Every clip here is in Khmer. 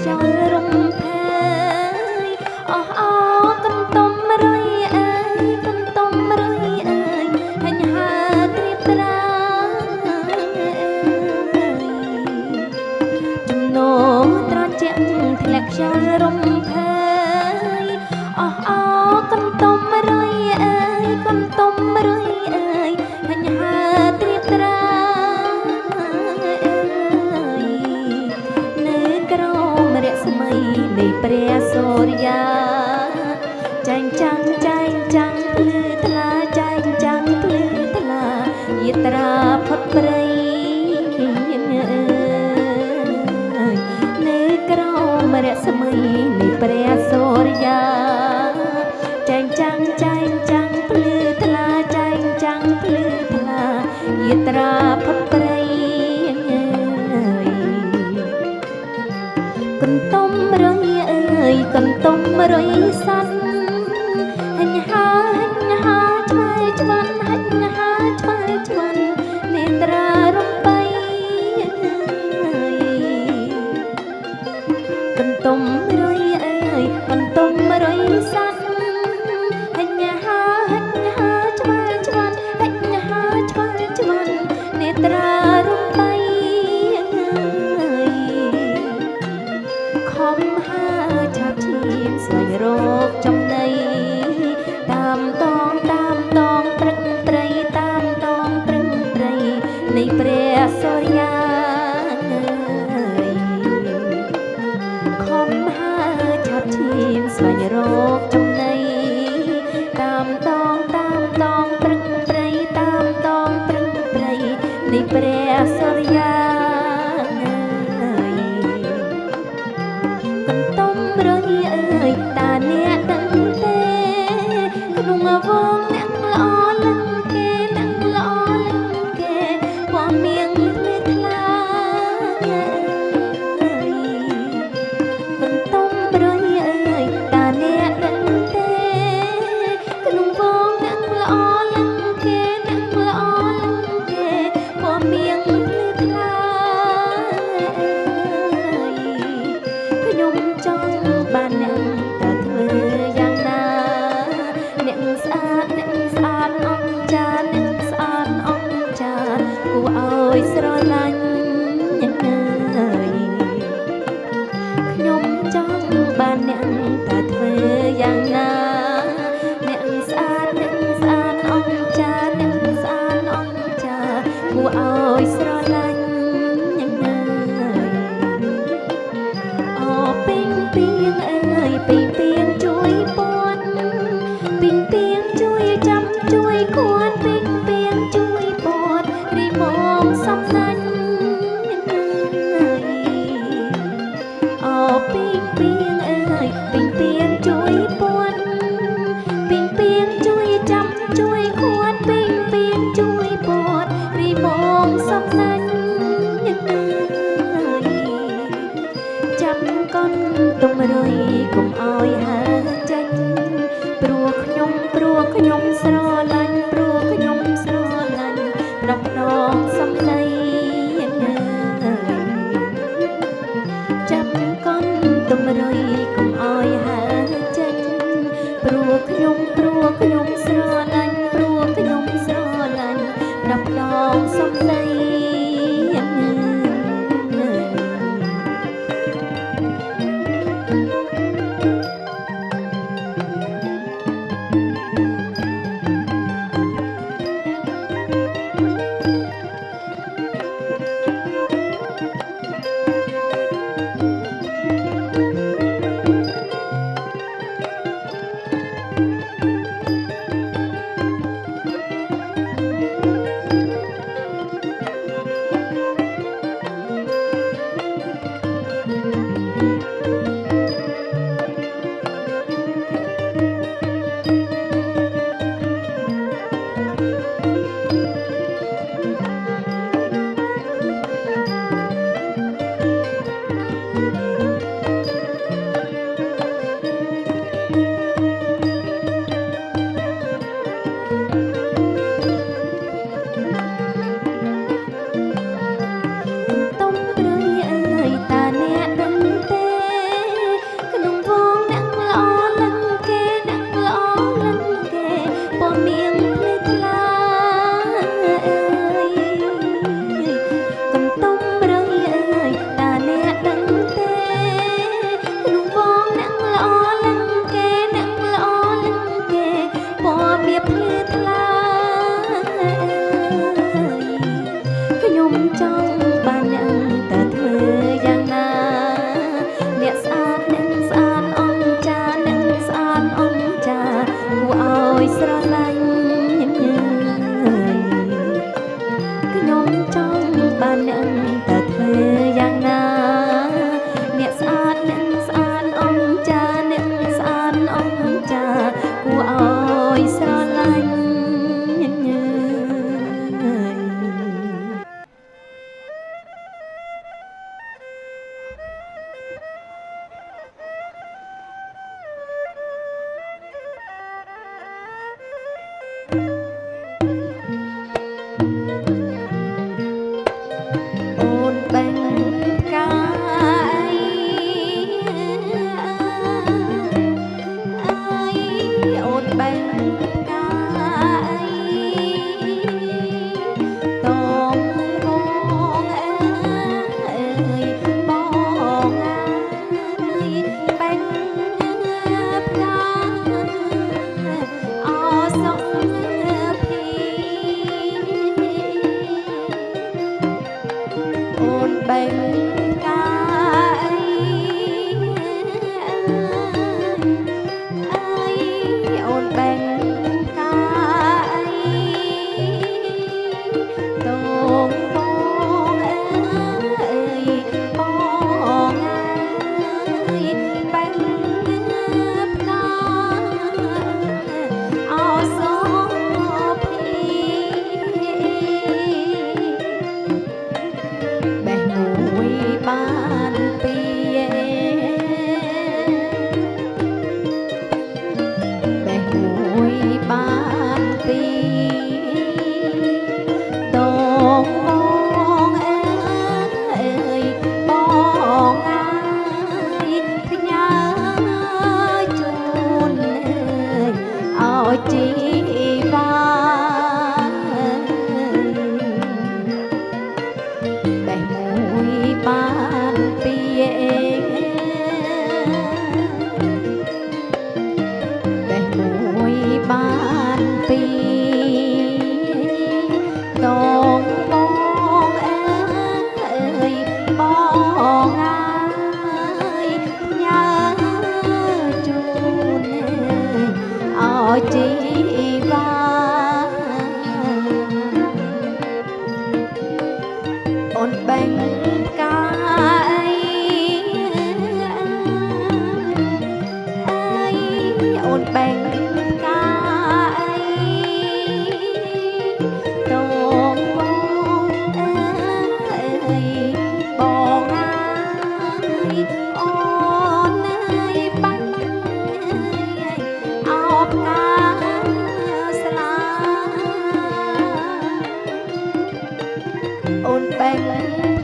ខ្យល់រំភើយអស់អកន្ទុំរុយអើយកន្ទុំរុយអើយហញហើត្រៀបត្រាចំណោត្រជាក់ធ្លាក់ខ្យល់រំភើយអស់អកន្ទុំរុយអើយកន្ទុំរុយអើយហញហើត្រៀបត្រារស្មីនៃព្រះសូរិយាចែងចាំងភ្លឺថ្លាចែងចាំងភ្លឺថ្លាយត្រាផុតព្រៃនៅក្រោមរស្មីនៃព្រះសូរិយាចែងចាំងភ្លឺថ្លាចែងចាំងភ្លឺថ្លាយត្រាផុតព្រៃកន្ទុំរុយអើយកន្ទុំរុយសាត់ហញហើឆ្វេឆ្វាន់ហញហើឆ្វេឆ្វាន់នេត្រារំបីកន្ទុំរុយអើយកន្ទុំរុយសាត់ហញហើឆ្វេឆ្វាន់ហញហើឆ្វេឆ្វាន់នេត្រារំបីខំហើឆាប់ឈាមស្វែងរក bèn cay ôn bèn cay tôn con ơi con ơi bèn ca ao số bè núi ban pia bè núi ban pi tôn con ơi con ai nhớ chôn ở chi bè mũi ban pia bè mũi ban pi tôn con ơi con ai nhớ chôn ở chi ôn bánh cay ôn bánh cay tôn con ơi bon ai ôn ơi bánh áo cá sla ôn bánh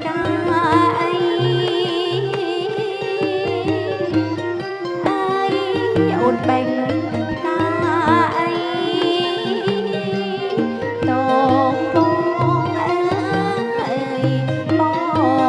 cay ôn bánh cay tôn con ơi bon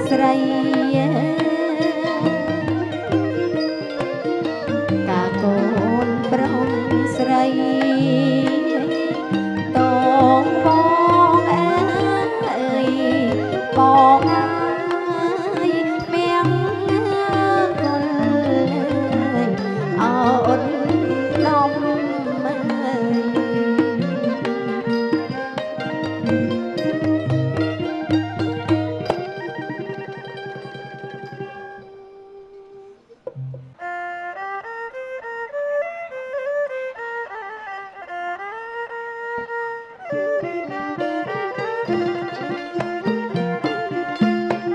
ស្រីកាកូនប្រុសស្រីតងបងអើយបងអើយមៀងកុលអើនឡំអើ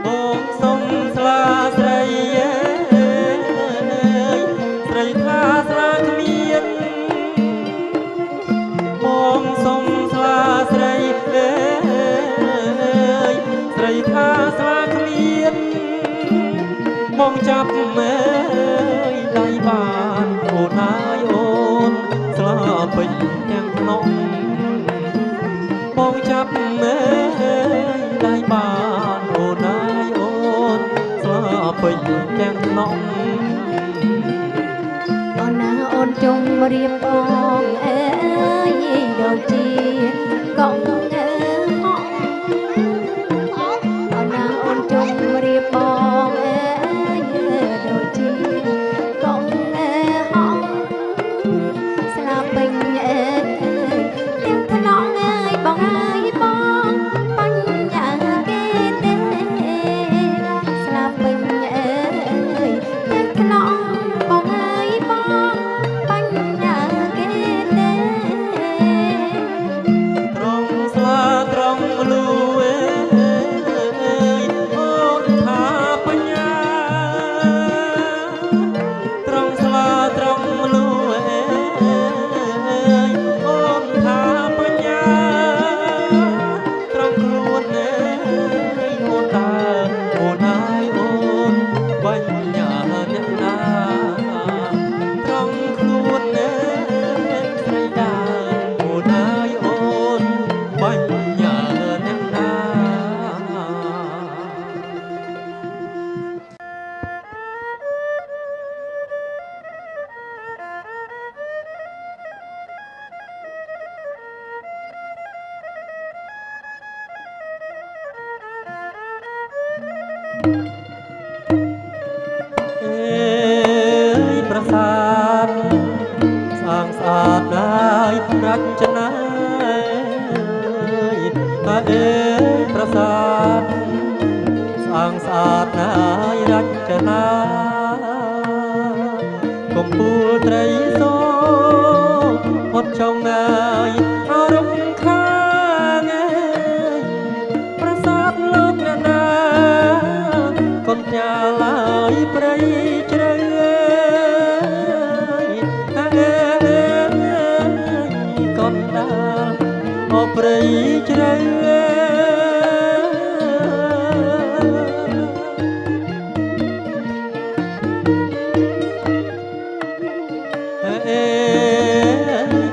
បងសុំស្លាស្រីស្រីថាស្លាគ្មានបងសុំស្លាស្រីស្រីថាស្លាគ្មានបងចាប់មើលដៃបានអូនហើយអូនស្លាពេញទាំងក្នុងបងចាប់មើលដៃបានអូនហើយអូនស្លាពេញទាំងក្នុងអូនណាអូនចុងរៀបបងអើយដូចជាកងហងអូនណាអូនចុងរៀបបងអើយដូចជាកងហងស្លាប់ពេញអើយទាំងថ្នងអើយបងអើយបងបញ្ញាគេទេស្លាប់ពេញអើយទាំងថ្នងបងអើយបងបញ្ញាគេទេត្រង់ស្លាត្រង់លូអូនថាបញ្ញាត្រង់ស្លាត្រង់លូអូនថាបញ្ញាត្រង់ខ្លួនអូនតាអូនហើយអូនបញ្ញាអ្នកណាត្រង់ខ្លួនស្រីដាអូនហើយអូនបញ្ញាអ្នកណា เอ้ยประสาทสร้างสาดได้รัชนาเอ้ยประสาทสร้างสาดได้รัชนาកំពូលត្រីសូផុតចងងាយអរំខានប្រសាទលោកអ្នកណាកុំចាឡើយព្រៃជ្រៅកុំដាល់អព្រៃជ្រៅ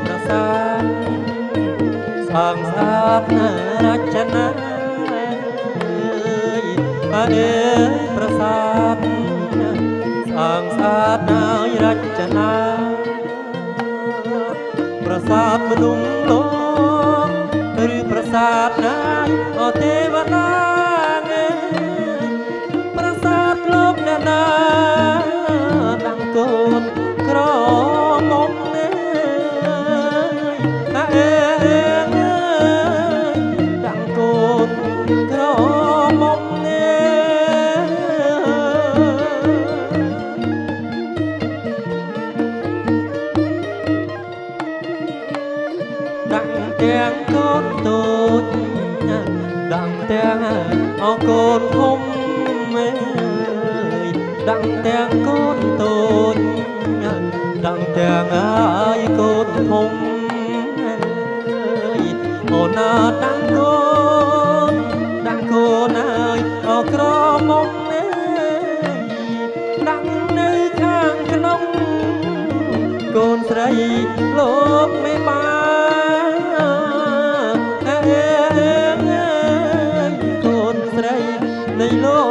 ប្រសាទសាងសាទរចនាអើយប្រសាទសាងសាទណាយរចនាប្រសាទមនុស្សលោកឬប្រសាទណាយអទេវតាប្រសាទលោកអ្នកណាដាំងកូនក្រមុំដាំងកូនក្រមុំดังទាំងកូនតូចดังទាំងអកូនធំดังទាំងកូនតូចดังទាំងអើយកូនធំអូនណាดังកូនអើយអក្រមុំดังនៅខាងក្នុងកូនស្រីលោកមេបាកូនស្រីនៃលោក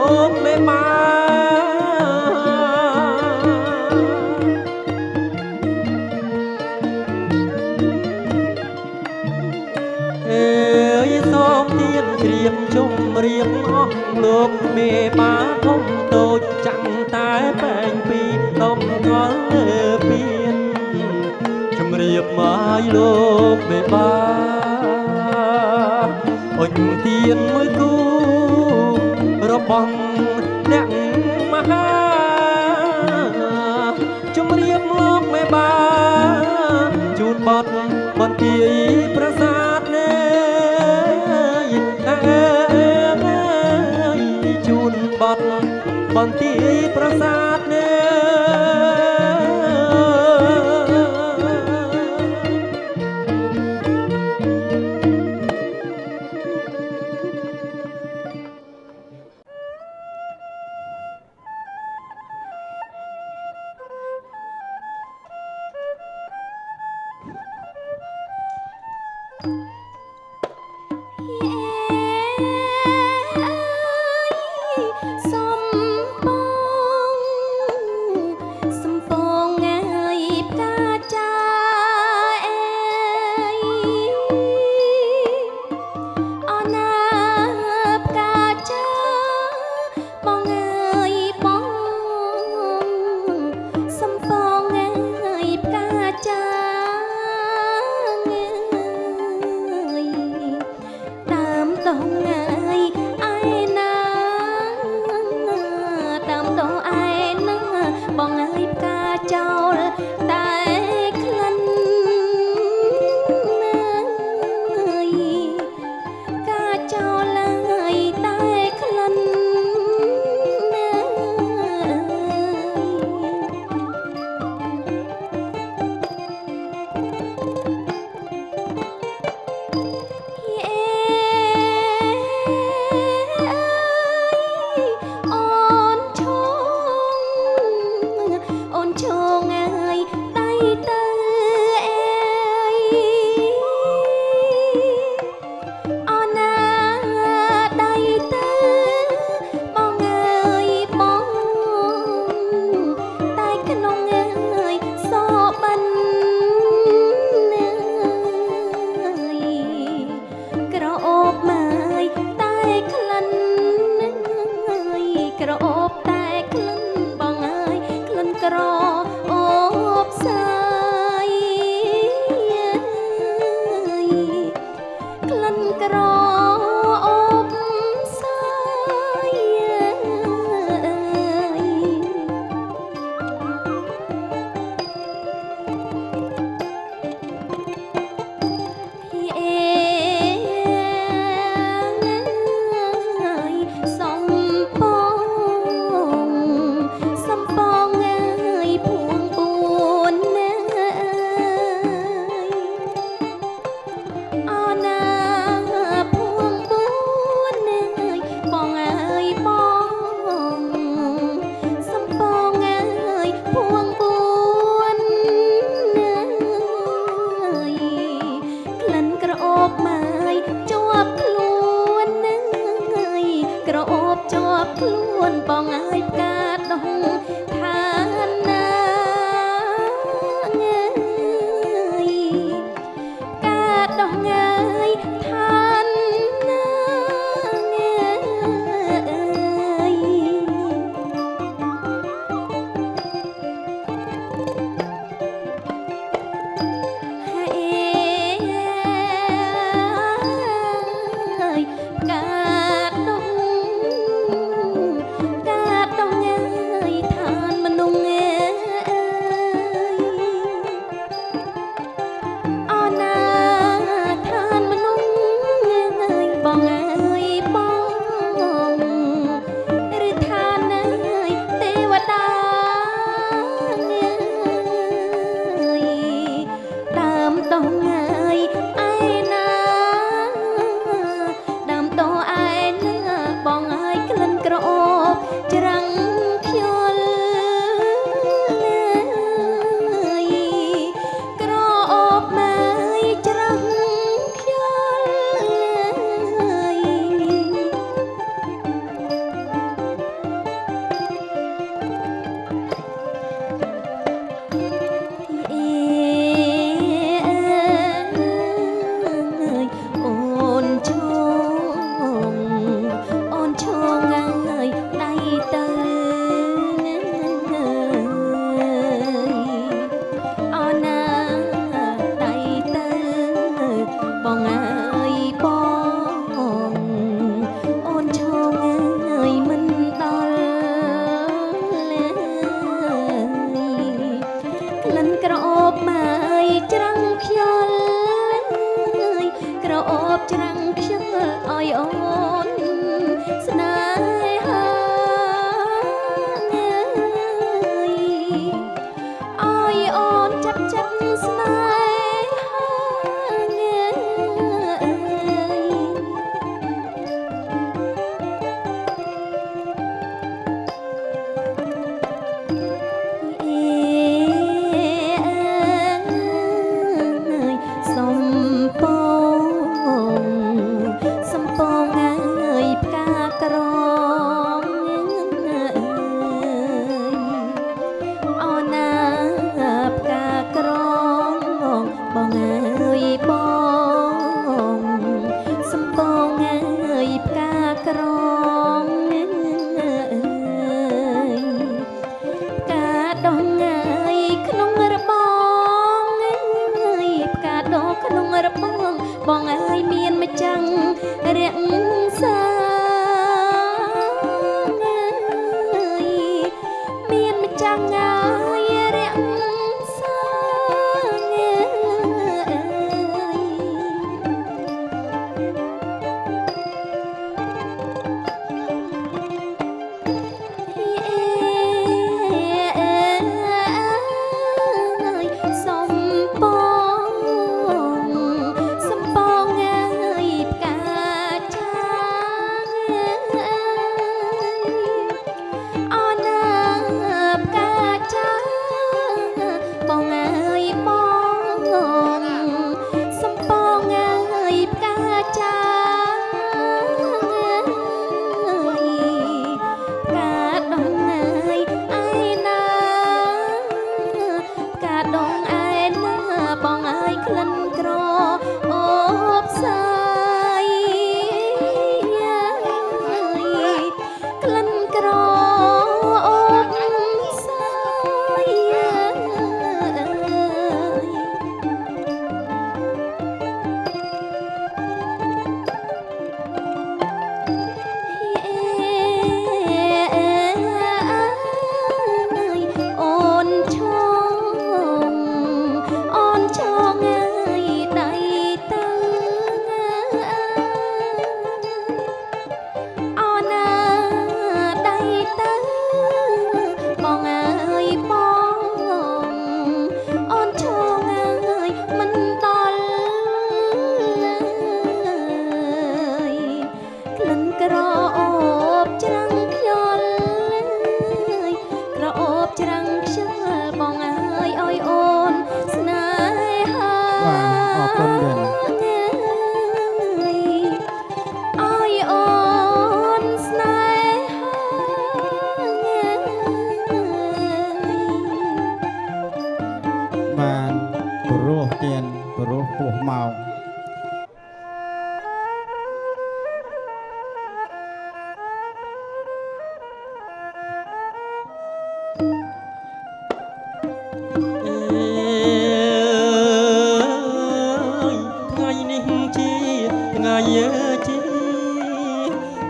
បជុំរៀបអស់លោកមេបាធំតូចចាំងតែបែងពីដុំកលលើពៀនជំរាបមកលោកមេបាអុញទៀនមួយគូរបស់អ្នកមហាជំរាបលោកមេបាជូនបត់បន្ទាយប្រាសាទនេះជូនបត់បន្ទាយប្រាសាទនេះតោះ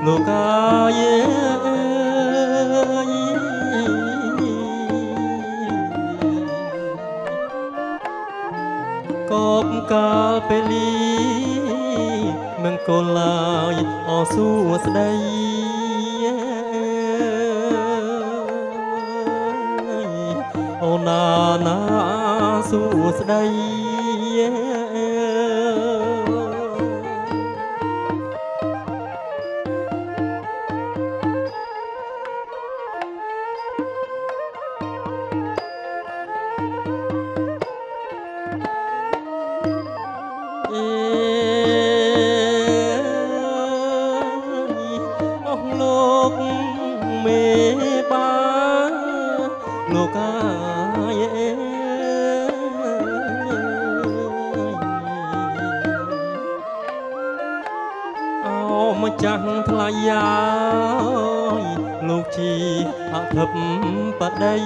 លោកកាយកបកាលពេលីមង្គលឡាយអសួស្ដីអូណាសួស្ដីអស់លោកមេបាលោកកាយអោម្ចាស់ថ្លៃយ៉ាយលោកជាអធិបបតី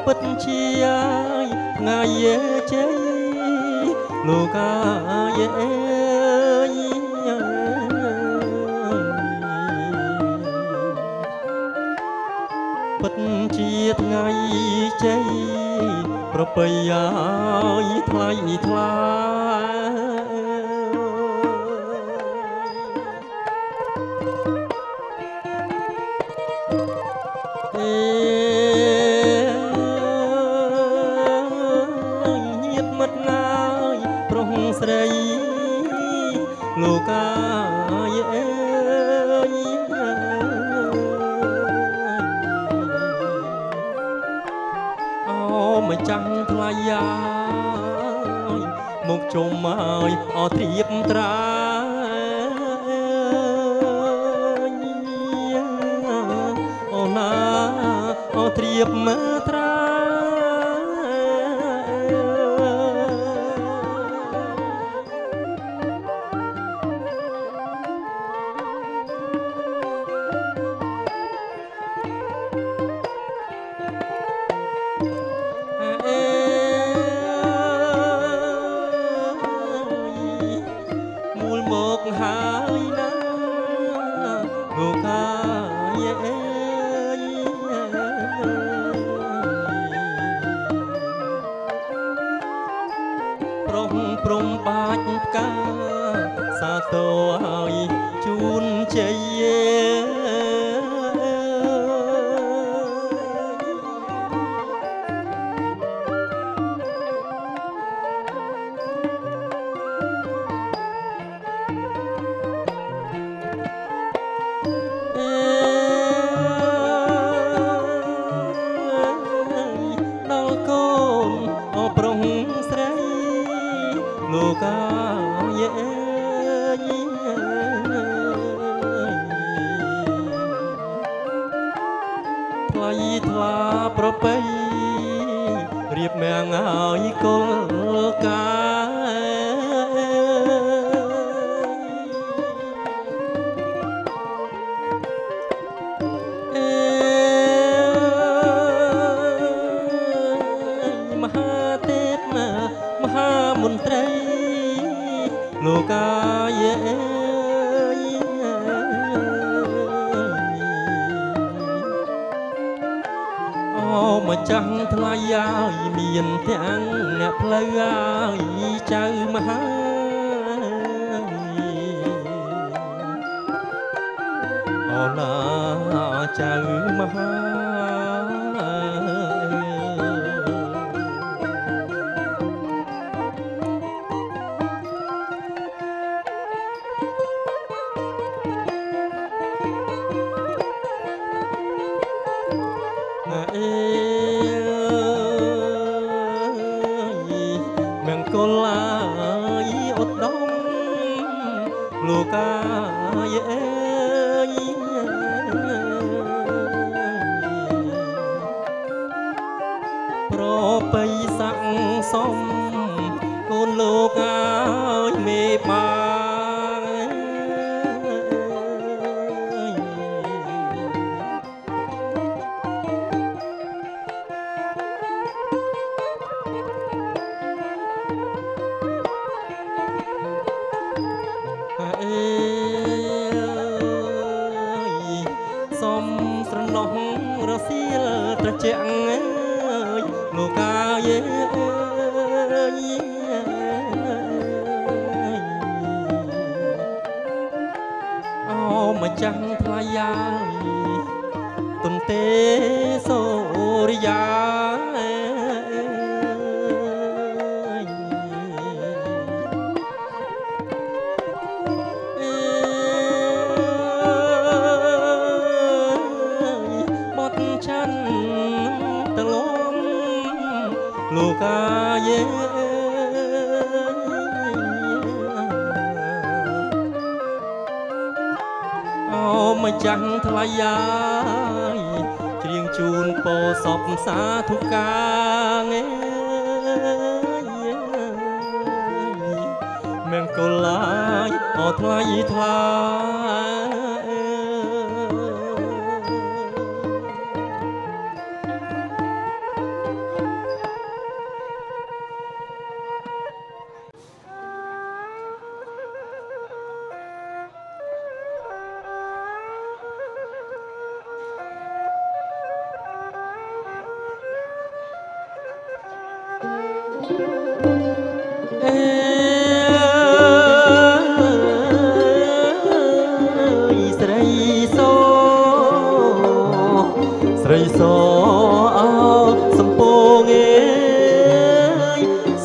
ពិតជាថ្ងៃជ័យលោកកាយពិតជាថ្ងៃជ័យប្រពៃឲ្យថ្លៃថ្លាញាតិមិត្តណាយប្រុសស្រីលោកកាយអោម្ចាស់ថ្លៃយ៉ាយមកជុំឲ្យអត្រៀបត្រាអូណាអត្រៀបមើលត្រាមូលមកហើយណាលោកកាយប្រុងព្រំបាច់ផ្កាសាទរឲ្យជូនជ័យដល់កូនអប្រុងស្រីលោកកាយថ្លៃថ្លាប្រពៃរៀបមាំងឲ្យគល់កាមហាទេពមហាមន្ត្រីលោកកាយអូម្ចាស់ថ្លៃយ៉ាយមានទាំងអ្នកផ្លូវឲ្យចៅមហាអូណាចៅមហាមង្គលឡាយឧត្តមលោកកាយប្រពៃស័ក្តិសម កូនលោកអើយមេបាសំស្រណោះរសៀលត្រជាក់លោកកាយអោម្ចាស់ថ្លៃយ៉ាទុនទេសូរិយាលោកកាយអូម្ចាស់ថ្លៃយ៉ាយច្រៀងជូនពោសពសាធុការមង្គលឡាយអថ្លៃថ្លាស្រីសអោសំពង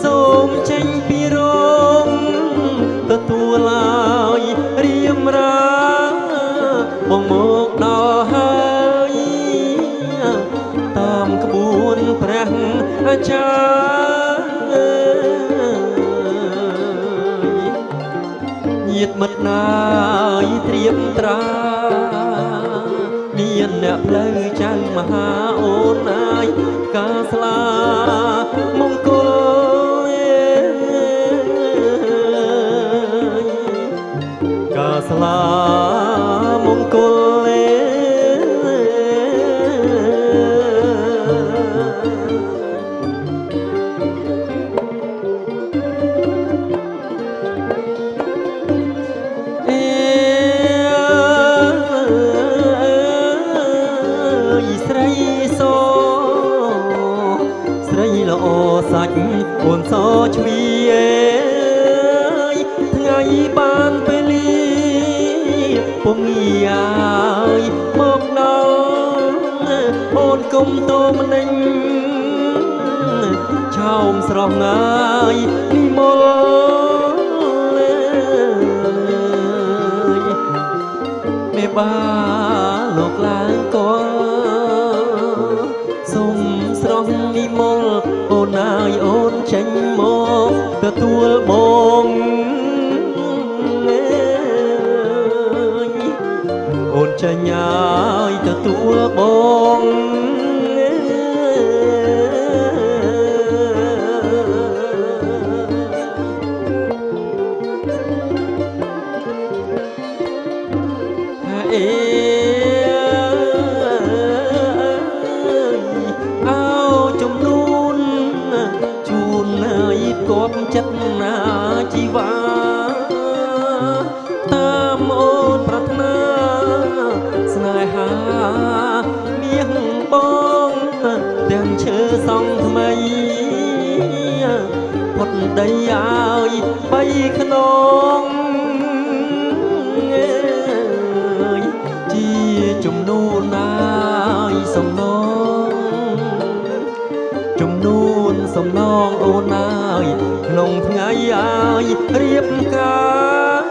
សូមចេញពីរោងទទួលឡើយរៀមរាបងមកដល់ហើយតាមក្បួនព្រះអាចារ្យញាតិមិត្តណាយត្រៀមត្រាមានអ្នកផ្លូវចៅមហាអូនអាយកាស្លាមង្គលកាស្លាមង្គលល្អសាច់អូនសជ្វីថ្ងៃបានពេលពុំងាយមកដល់អូនគុំតោមនិញឆោមស្រស់ងាយនិមលមេបាលោកឡើងក៏សុំស្រស់និមលអូនអើយអូនចេញមកទទួលបងអូនចេញហើយទទួលបងគប់ចិត្តណាជីវ៉ាតាមអូនប្រាថ្នាស្នេហាមាសបងទាំងឈើសង់ថ្មីផុតដីឲ្យបីខ្នងជាជំនូនហើយសំណងជំនូនសំណងអូនអើយក្នុងថ្ងៃឲ្យរៀបការ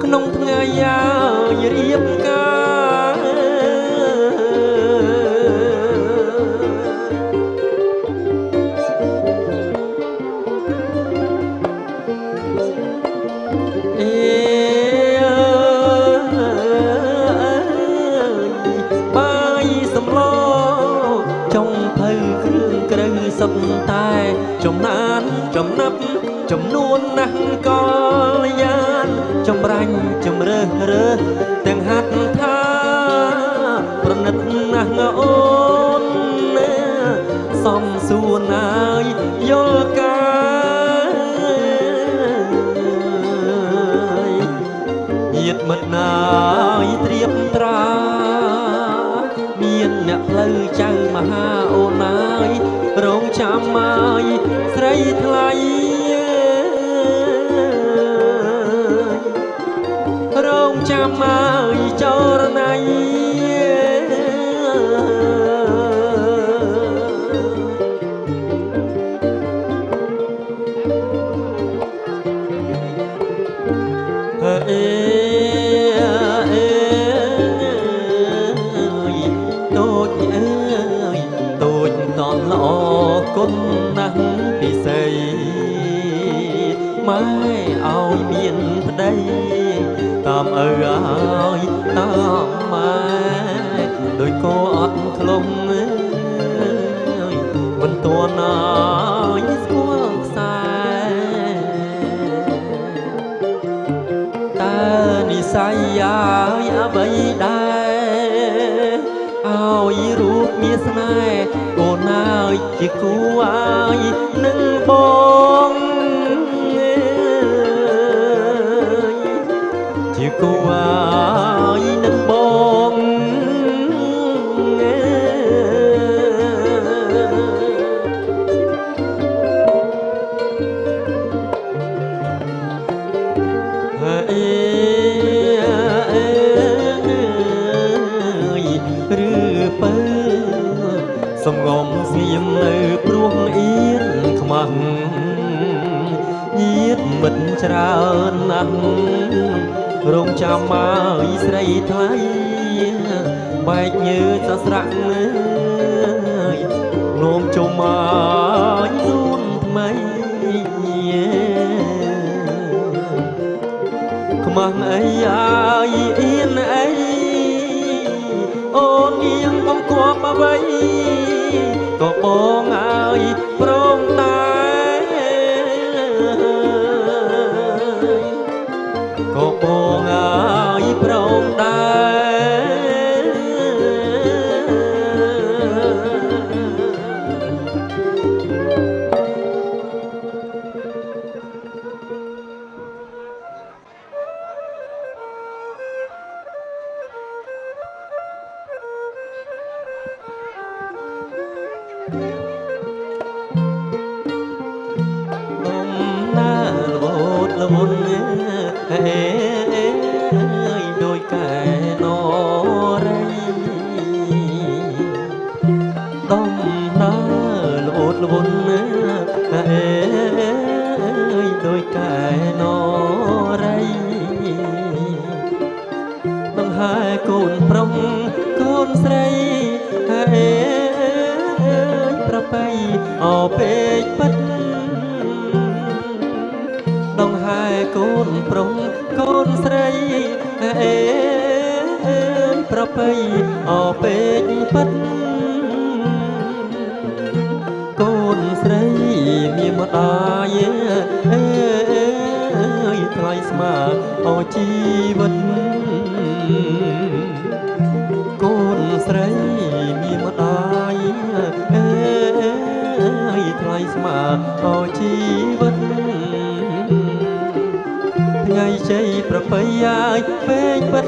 ក្នុងថ្ងៃឲ្យរៀបការបាយសំឡចុងភៅគ្រឿង ក្រឹងសុទ្ធតែចំណានចំណាប់ចំនួនណាស់កលយានចម្រាញ់ជំរើសរើសទាំងហាត់ថាប្រណិតណាស់អូនសំសួរណាយយល់កាយញាតមិត្តណាយត្រៀបត្រាមានអ្នកផ្លូវចៅមហាអូនណាយរងចាំមកស្រីថ្លៃរងចាំមកចរណៃអេតូចអើយតូចតន់ល្អគុណណាស់ពិសេសម៉ែឲ្យមានប្តីតាមឪឲ្យតាមម៉ែដោយក៏អត់ខ្លុំមិនទាន់ណាយស្គាល់ខ្សែតើនិស័យឲ្យអ្វីដែរឲ្យរូបមានស្នេហ៍អូនហើយជាគូឲ្យនឹងបងជាគូឲ្យនឹងបងសំងំស្ងៀមនៅព្រោះអៀនខ្មាំងញាតមិត្តច្រើនណាស់រងចាំមកស្រីថ្លៃបែកញើសស្រាក់នោមជុំមកនួនថ្មីខ្មាំងអីអាយអៀនអីអូនអៀងបំគប់អ្វីក៏បងឲ្យព្រមតែក៏បងឲ្យព្រមដែរលមុនអេដោយកែនរៃដំណើរលអូតលមុនអេដោយកែនរៃដង្ហែកូនប្រុសកូនស្រីអេប្របីអពេកពិតដង្ហែកូនប្រុសកូនស្រីអេប្របីអពេកពិតកូនស្រីមានម្ដាយថ្លៃស្មើអជីវិតកូនស្រីមានម្ដាយថ្លៃស្មើអជីវិតថ្ងៃជ័យប្រពៃឲ្យពេកពិត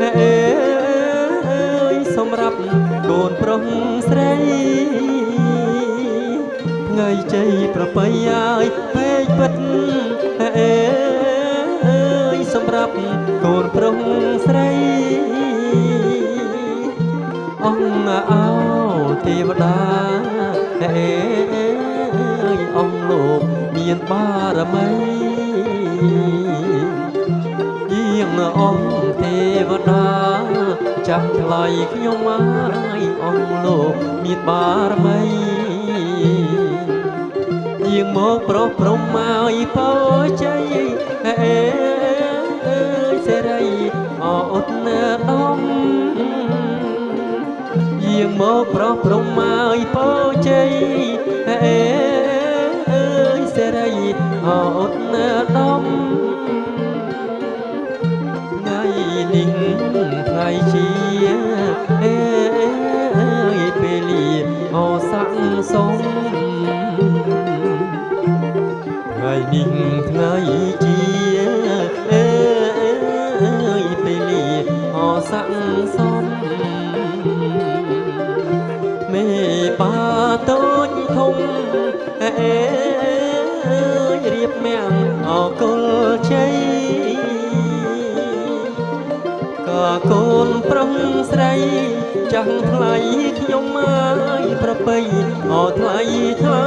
អេសម្រាប់កូនប្រុសស្រីថ្ងៃជ័យប្រពៃឲ្យពេកពិតអេសម្រាប់កូនប្រុសស្រីអង្គអោទេវតាអេអង្គលោកមានបារមីយាងអង្គទេវតាចាំថ្លៃខ្ញុំឲ្យអង្គលោកមានបារមីយាងមកប្រោះព្រំឲ្យពោជ័យអេសេរីអឧត្តនដំយាងមកប្រោះព្រំឲ្យពោជ័យ ពេលលាអស័កសុំថ្ងៃនេះថ្ងៃជាពេលលាអស័កសុំមេបាតូចធំរៀបមាំងអកុលជ័យក៏កូនប្រុសស្រីចាំងថ្លៃខ្ញុំមកប្រពៃអថ្លៃថ្លៃ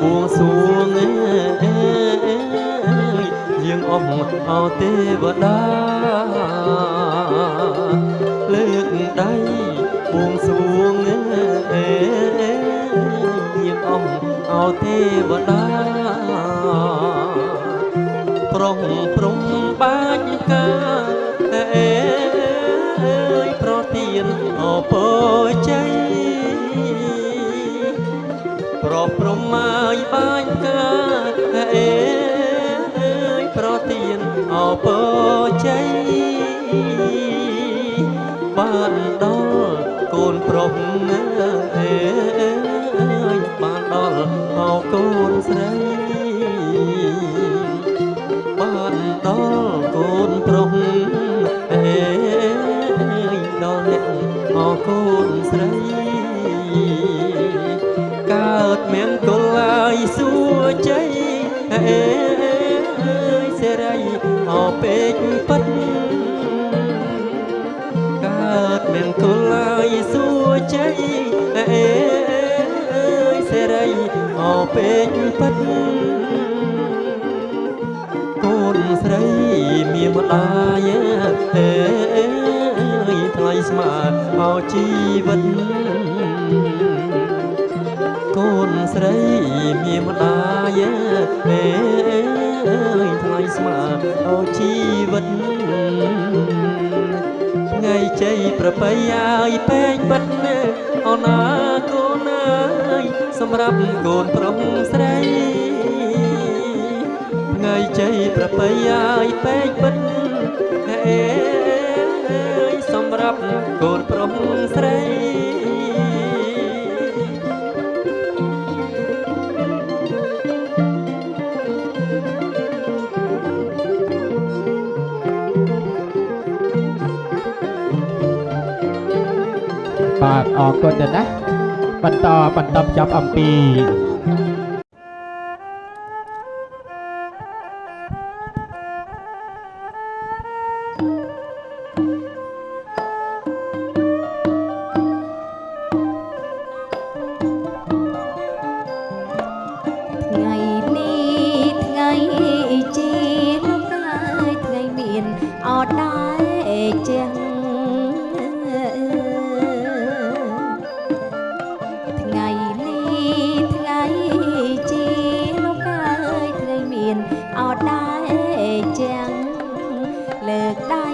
បួងសួងយើងអស់អោទេវតាលើកដៃបួងសួងយើងអស់អោទេវតាប្រុងព្រំបាច់កាប្រទានអពើជ័យប្រព្រំមកបាញ់កាប្រទានអពើជ័យបានដល់កូនប្រុសបានដល់អកូនស្រីបានដល់កូនប្រុសដល់អ្នកអកូនស្រីកើតមង្គលឡើយសួជ័យសេរីអពេកពិតកើតមង្គលឡើយសួជ័យសេរីអពេកពិតកូនស្រីមានម្ដាយថ្លៃស្មើមកជីវិតកូនស្រីមានម្ដាយថ្លៃស្មើអូជីវិតថ្ងៃជ័យប្រពៃឲ្យពេកបិទអូនណាកូនអើយសម្រាប់កូនប្រុសស្រីថ្ងៃជ័យប្រពៃឲ្យពេកបិទសម្រាប់កូនប្រុសស្រីបាទអរគុណណាស់បន្តចាប់អំពីថ្ងៃនេះថ្ងៃជាលោកកាយថ្ងៃមានអត់ដែរចឹងថ្ងៃនេះថ្ងៃជាលោកកាយថ្ងៃមានអត់ដែរចឹងលើកដៃ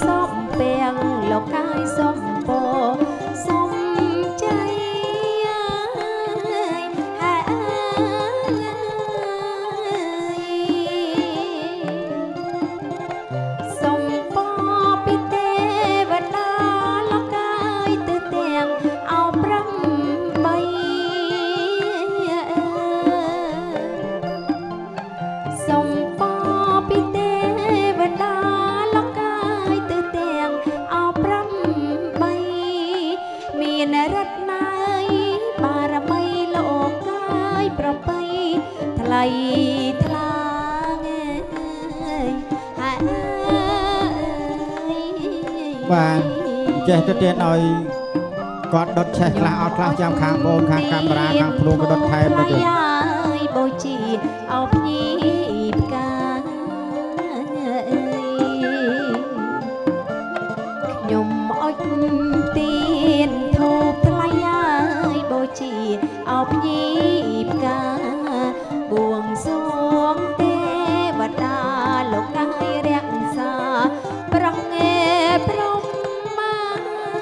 សំពាំងលោកកាយសំពសំចៃសំពពីទេវតាលោកកាយទៅទាំងអោសំពពីទេវតាលោកកាយទៅទាំងអោមានរតនាយបារមីលោកកាយប្រពៃថ្លៃថ្លាបាទចេះទៅទៀតឲ្យ គាត់ដុតឆេះខ្លះអត់ខ្លះចាំខាងបងខាងកាមេរ៉ាខាងភ្លួងក៏ដុតថែមទៅទៀត បូជាអោភ្ញីផ្កាខ្ញុំអុចទៀនធូបថ្លៃហើយបូជាអោភ្ញីផ្កាបួងសួងទេវតាលោកកាយរក្សាប្រងឯព្រម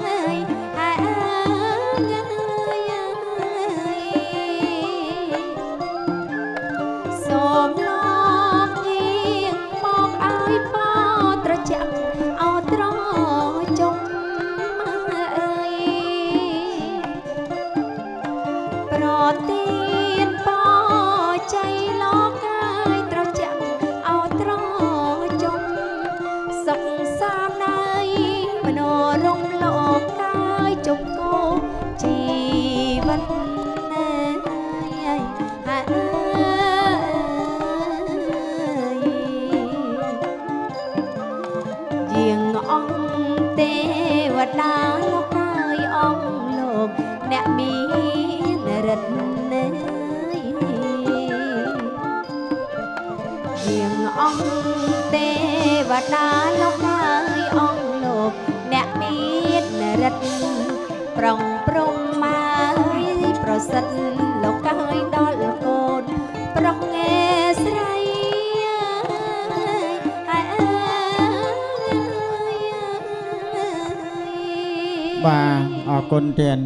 ហើយសូមលោកយាងមកឲ្យបោត្រជាក់អោត្រចុំអើយប្រទានបោចៃលោកកាយត្រជាក់អោត្រចុំសុខសាន្តណៃមនោរំលោកកាយជុំគោជីវិតជាងអង្គទេវតាលោកហើយអង្គលោកអ្នកមានរិទ្ធនៃជាងអង្គទេវតាលោកហើយអង្គលោកអ្នកមានរិទ្ធប្រងព្រំមកប្រសិទ្ធលោកហើយដល់កូនប្រងឯស្រីបាទអរគុណទៀត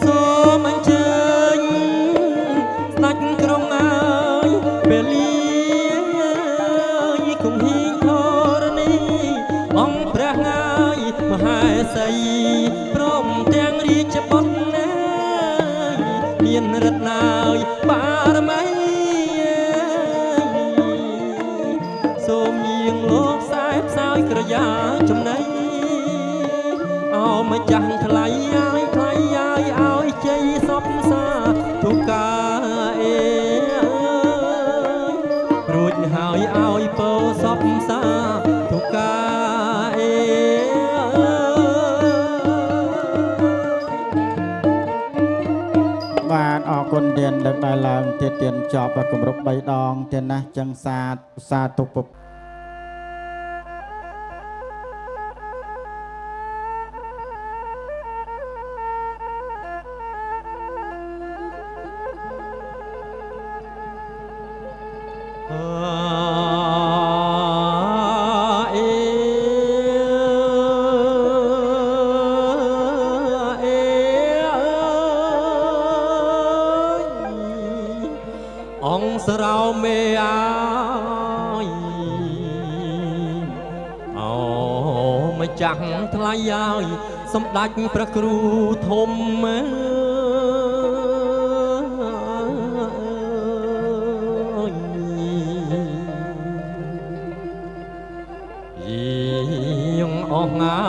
សូមអញ្ជើញស្ដេចក្រុងអើយពេលលីគង់ហ៊ីងធរណីអង្គព្រះងាយមហេសីព្រមទាំងរាជបុត្រមានរិទ្ធណាយបារមីសូមយាងលោកខ្សែផ្សាយក្រយ៉ាចំណៃអោម្ចាស់ថ្លៃឲ្យថ្លៃឲ្យជ័យសពសាទុកាអេរួចហើយឲ្យពោសពសាទុកាអេ បាទអរគុណទៀតលើកដល់ឡើងទៀតទៀតចប់គម្រប់3ដងទៀតណាចឹងសាទុពុក អង្គស្រោមេអាយអូម្ចាស់ថ្លៃហើយសម្ដេចព្រះគ្រូធំយាងអស់ងា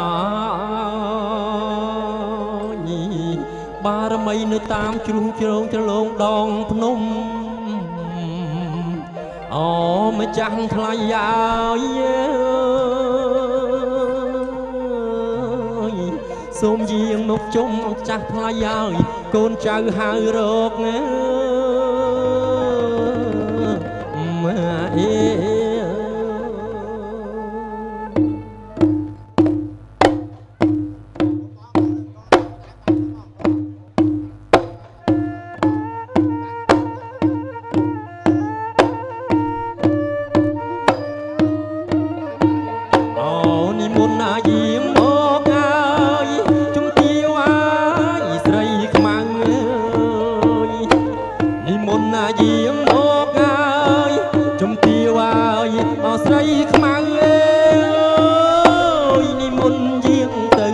យបារមីនៅតាមជ្រុងជ្រងជ្រលងដងភ្នំអូម្ចាស់ថ្លៃហើយសូមយាងមកជុំម្ចាស់ថ្លៃហើយកូនចៅហៅរកអេ និមន្តណាយាងមកហើយជំទាវអាយស្រីខ្មៅនិមន្តណាយាងមកហើយជំទាវអាយអស្រីខ្មៅនិមន្តយាងទៅ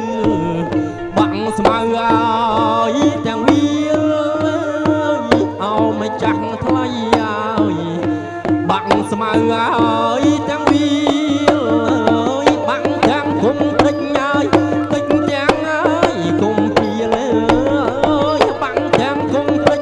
បាំងស្មៅហើយទាំងវាអោម្ចាស់ថ្លៃហើយបាំងស្មៅហើយទាំងវាគុំតិចហើយតិចទាំងហើយគុំពីលើបាំងទាំងគុំតិច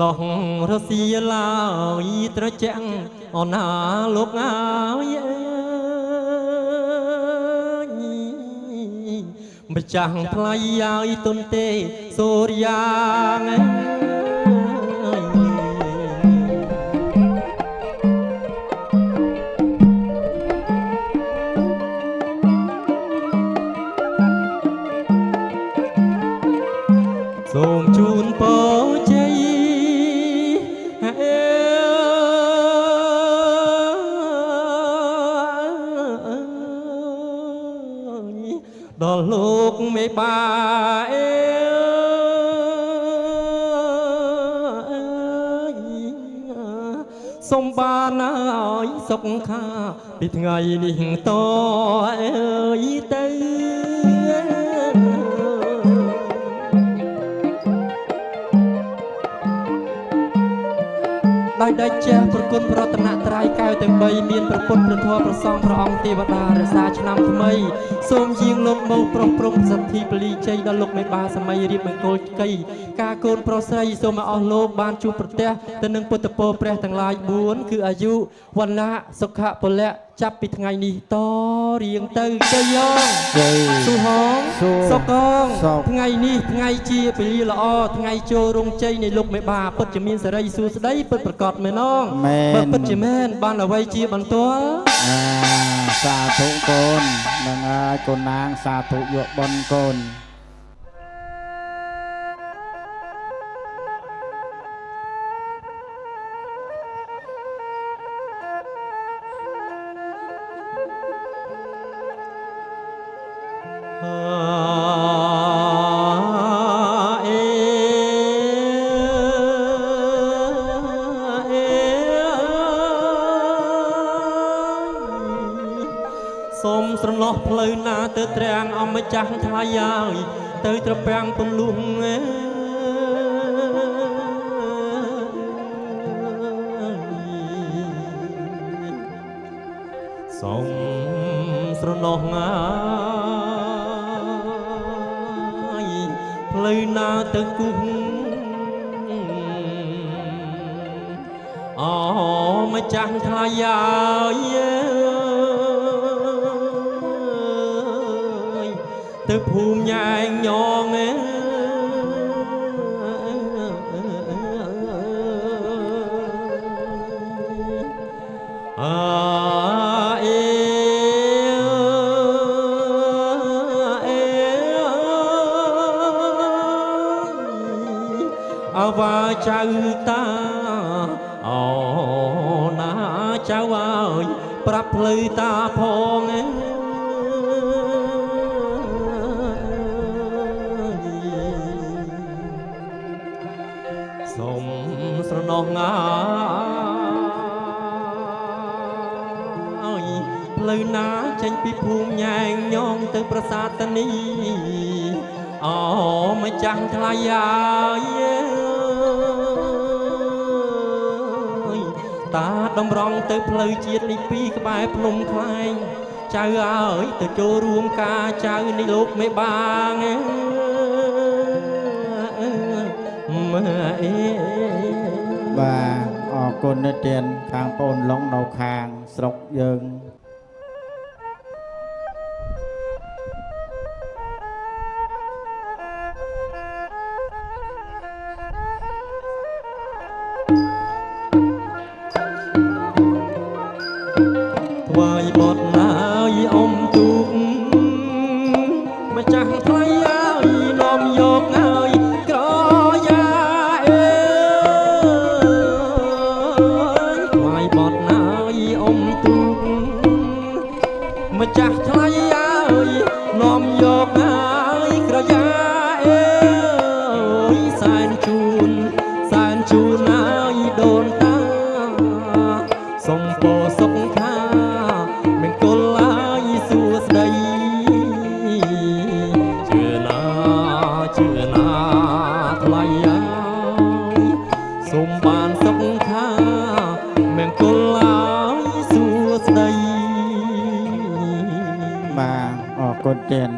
ណោះរសៀឡើយត្រជាក់អណាលោកអើយម្ចាស់ថ្លៃឲ្យទុនទេសូរិយាសូមជូនពរជ័យដល់លោកមេបាសូមបានឲ្យសុខខាពីថ្ងៃនេះតទៅដោយដាច់ចាស់ប្រគុណប្រតនត្រ័យកែវទាំង3មានប្រពុតព្រះធម៌ប្រសងព្រះអង្គទេវតារក្សាឆ្នាំថ្មីសូមយាងលោកមកប្រុសព្រំសទ្ធិពលីជ័យដល់លោកមេបាសម័យរៀបមង្គលកៃការកូនប្រុសស្រីសូមឲ្យអស់លោកបានជួបប្រទះទៅនឹងពុទ្ធពរព្រះទាំងឡាយ4គឺអាយុវណ្ណៈសុខៈពលៈចាប់ពីថ្ងៃនេះតរៀងទៅជ័យយ៉ងសុហងសុកងថ្ងៃនេះថ្ងៃជាពេលល្អថ្ងៃចូលរោងជ័យនៃលោកមេបាពិតជាមានសេរីសួស្តីពិតប្រកបមែនងបើពិតជាមែនបានអ្វីជាបន្ទាល់សាធុកូននឹងហើយកូននាងសាធុយកបុណ្យកូនសូមស្រណោះផ្លូវណាទៅត្រាំងអម្ចាស់ថ្លៃហើយទៅត្រពាំងពន្លុងសូមស្រណោះងាយផ្លូវណាទៅគុំអូម្ចាស់ថ្លៃហើយទៅភូមិញ៉ែងញងអវាចៅតាអូណាចៅអើយប្រាប់ផ្លូវតាផងសូមស្រណោះងាយផ្លូវណាចេញពីភូមិញ៉ែងញងទៅប្រាសាទតានីអូម្ចាស់ថ្លៃហើយតាតម្រង់ទៅផ្លូវជាតិនេះពីក្បែរភ្នំខ្លែងចៅអើយទៅចូលរួមការចៅនេះលោកមេបាងបាទអរគុណនិទានខាងបងឡុងនៅខាងស្រុកយើងថ្វាយបទណាយអ៊ំទូកម្ចាស់ថ្លៃហើយនាំយកហើយក្រយ៉ាថ្វាយបទណាយអ៊ំទូកម្ចាស់ថ្លៃហើយនាំយកហើយក្រយ៉ាសែនជូនហើយដូនតាសុំពរសុខខាមង្គលហើយសួស្តីជឿណាថ្លៃហើយសុំបានសុខខាមង្គលហើយសួស្តីបាទអរគុណទៀត